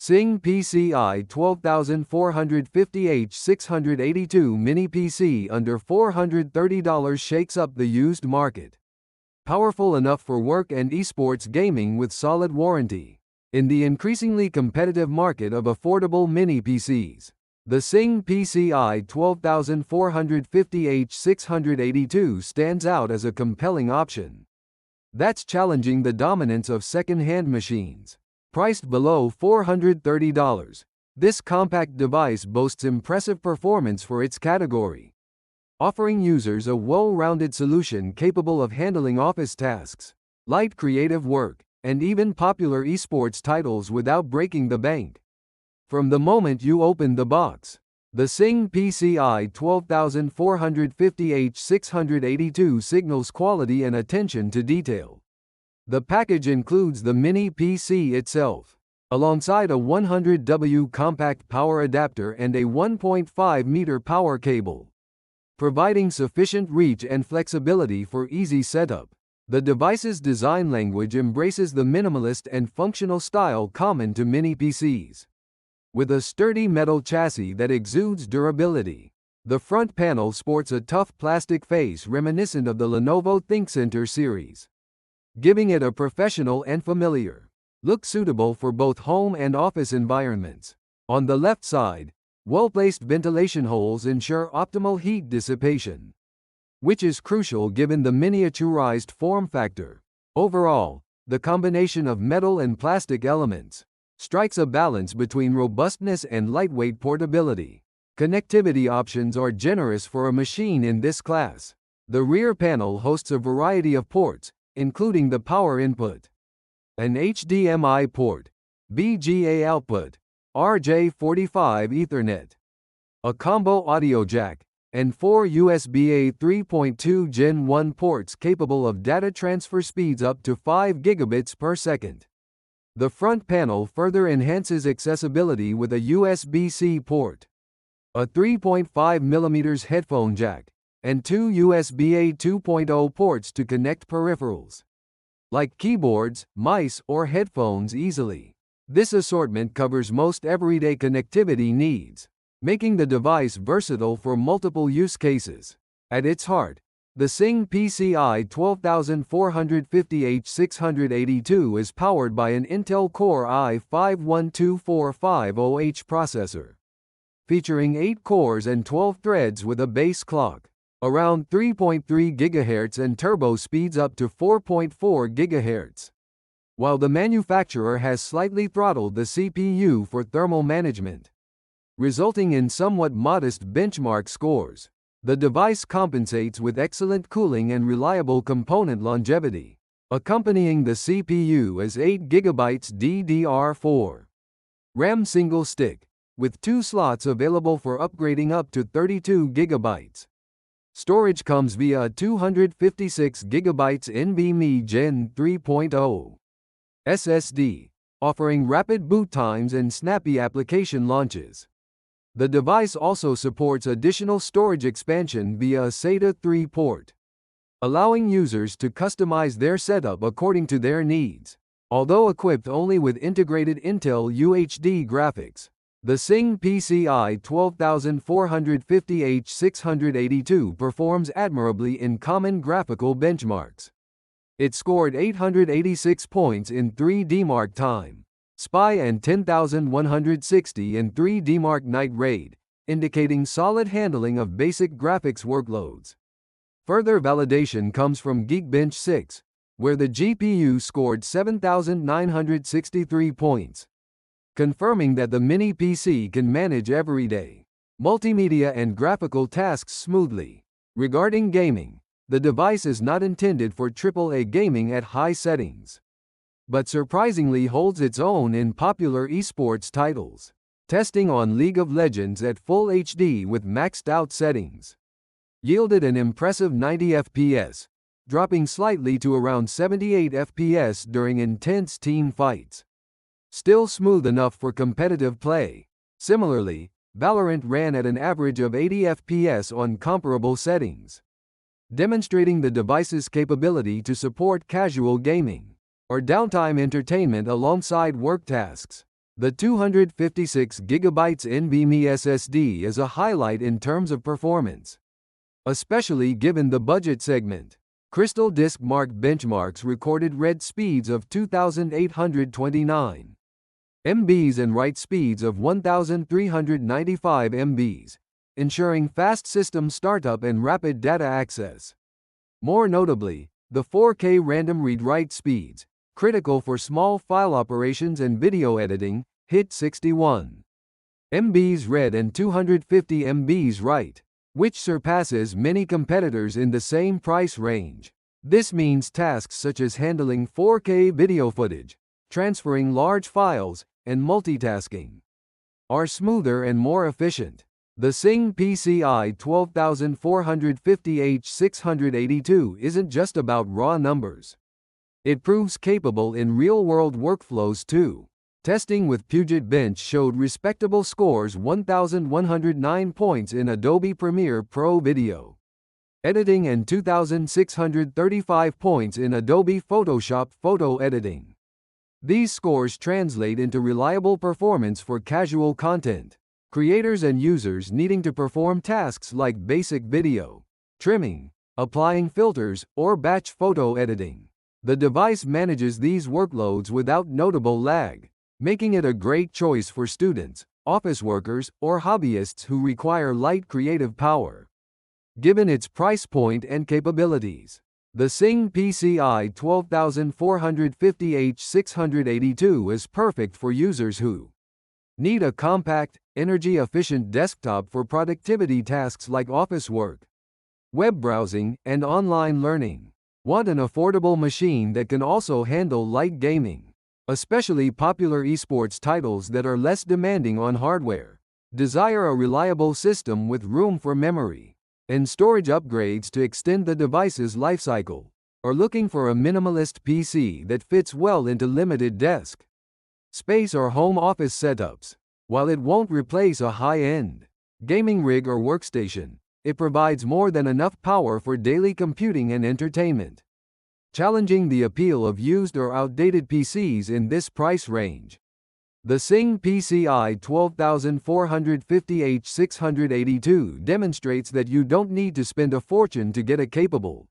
Sing PCI 12450H682 Mini PC under $430 shakes up the used market. Powerful enough for work and esports gaming with solid warranty. In the increasingly competitive market of affordable mini PCs, the Sing PCI 12450H682 stands out as a compelling option. That's challenging the dominance of second-hand machines. Priced below $430, this compact device boasts impressive performance for its category, offering users a well-rounded solution capable of handling office tasks, light creative work, and even popular esports titles without breaking the bank. From the moment you open the box, the Sing PCI 12450H682 signals quality and attention to detail. The package includes the mini PC itself, alongside a 100W compact power adapter and a 1.5-meter power cable, providing sufficient reach and flexibility for easy setup. The device's design language embraces the minimalist and functional style common to mini PCs. With a sturdy metal chassis that exudes durability, the front panel sports a tough plastic face reminiscent of the Lenovo ThinkCentre series, giving it a professional and familiar look suitable for both home and office environments. On the left side, well-placed ventilation holes ensure optimal heat dissipation, which is crucial given the miniaturized form factor. Overall, the combination of metal and plastic elements strikes a balance between robustness and lightweight portability. Connectivity options are generous for a machine in this class. The rear panel hosts a variety of ports, including the power input, an HDMI port, VGA output, RJ45 Ethernet, a combo audio jack, and 4 USB-A 3.2 Gen 1 ports capable of data transfer speeds up to 5 gigabits per second. The front panel further enhances accessibility with a USB-C port, a 3.5mm headphone jack, and 2 USB-A 2.0 ports to connect peripherals, like keyboards, mice, or headphones easily. This assortment covers most everyday connectivity needs, making the device versatile for multiple use cases. At its heart, the Sing PCI 12450H682 is powered by an Intel Core i5-12450H processor, featuring 8 cores and 12 threads with a base clock, around 3.3 GHz and turbo speeds up to 4.4 GHz. While the manufacturer has slightly throttled the CPU for thermal management, resulting in somewhat modest benchmark scores, the device compensates with excellent cooling and reliable component longevity. Accompanying the CPU is 8 GB DDR4 RAM single stick, with 2 slots available for upgrading up to 32 GB. Storage comes via a 256 GB NVMe Gen 3.0 SSD, offering rapid boot times and snappy application launches. The device also supports additional storage expansion via a SATA 3 port, allowing users to customize their setup according to their needs. Although equipped only with integrated Intel UHD graphics, the Sing PCI 12450H682 performs admirably in common graphical benchmarks. It scored 886 points in 3DMark Time Spy and 10,160 in 3DMark Night Raid, indicating solid handling of basic graphics workloads. Further validation comes from Geekbench 6, where the GPU scored 7,963 points, confirming that the mini PC can manage everyday multimedia and graphical tasks smoothly. Regarding gaming, the device is not intended for AAA gaming at high settings, but surprisingly holds its own in popular esports titles. Testing on League of Legends at Full HD with maxed out settings yielded an impressive 90 FPS, dropping slightly to around 78 FPS during intense team fights. Still smooth enough for competitive play. Similarly, Valorant ran at an average of 80 FPS on comparable settings, demonstrating the device's capability to support casual gaming or downtime entertainment alongside work tasks. The 256GB NVMe SSD is a highlight in terms of performance, especially given the budget segment. Crystal Disk Mark benchmarks recorded read speeds of 2,829 MBs and write speeds of 1,395 MBs, ensuring fast system startup and rapid data access. More notably, the 4K random read-write speeds, critical for small file operations and video editing, hit 61 MBs read and 250 MBs write, which surpasses many competitors in the same price range. This means tasks such as handling 4K video footage, transferring large files, and multitasking are smoother and more efficient. The Sing PCI 12450H682 isn't just about raw numbers. It proves capable in real-world workflows too. Testing with Puget Bench showed respectable scores: 1,109 points in Adobe Premiere Pro Video Editing and 2,635 points in Adobe Photoshop Photo Editing. These scores translate into reliable performance for casual content creators and users needing to perform tasks like basic video trimming, applying filters, or batch photo editing. The device manages these workloads without notable lag, making it a great choice for students, office workers, or hobbyists who require light creative power. Given its price point and capabilities, the Sing PCI 12450H682 is perfect for users who need a compact, energy-efficient desktop for productivity tasks like office work, web browsing, and online learning. Want an affordable machine that can also handle light gaming, especially popular esports titles that are less demanding on hardware. Desire a reliable system with room for memory and storage upgrades to extend the device's lifecycle, or looking for a minimalist PC that fits well into limited desk space or home office setups. While it won't replace a high-end gaming rig or workstation, it provides more than enough power for daily computing and entertainment, challenging the appeal of used or outdated PCs in this price range. The Sing PCI 12450H682 demonstrates that you don't need to spend a fortune to get a capable,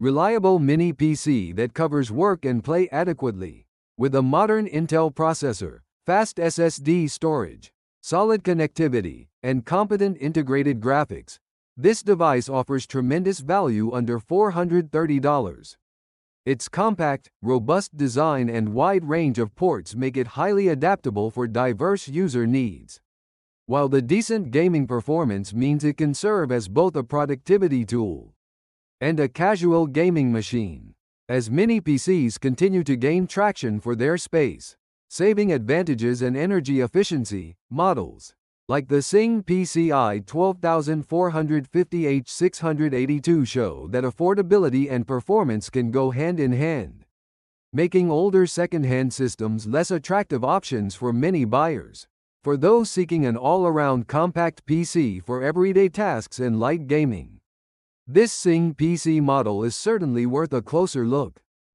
reliable mini PC that covers work and play adequately. With a modern Intel processor, fast SSD storage, solid connectivity, and competent integrated graphics, this device offers tremendous value under $430. Its compact, robust design and wide range of ports make it highly adaptable for diverse user needs. While the decent gaming performance means it can serve as both a productivity tool and a casual gaming machine. As mini PCs continue to gain traction for their space saving advantages and energy efficiency, models like the Sing PCI 12450H682 show that affordability and performance can go hand in hand, making older second-hand systems less attractive options for many buyers. For those seeking an all-around compact PC for everyday tasks and light gaming, this Sing PC model is certainly worth a closer look.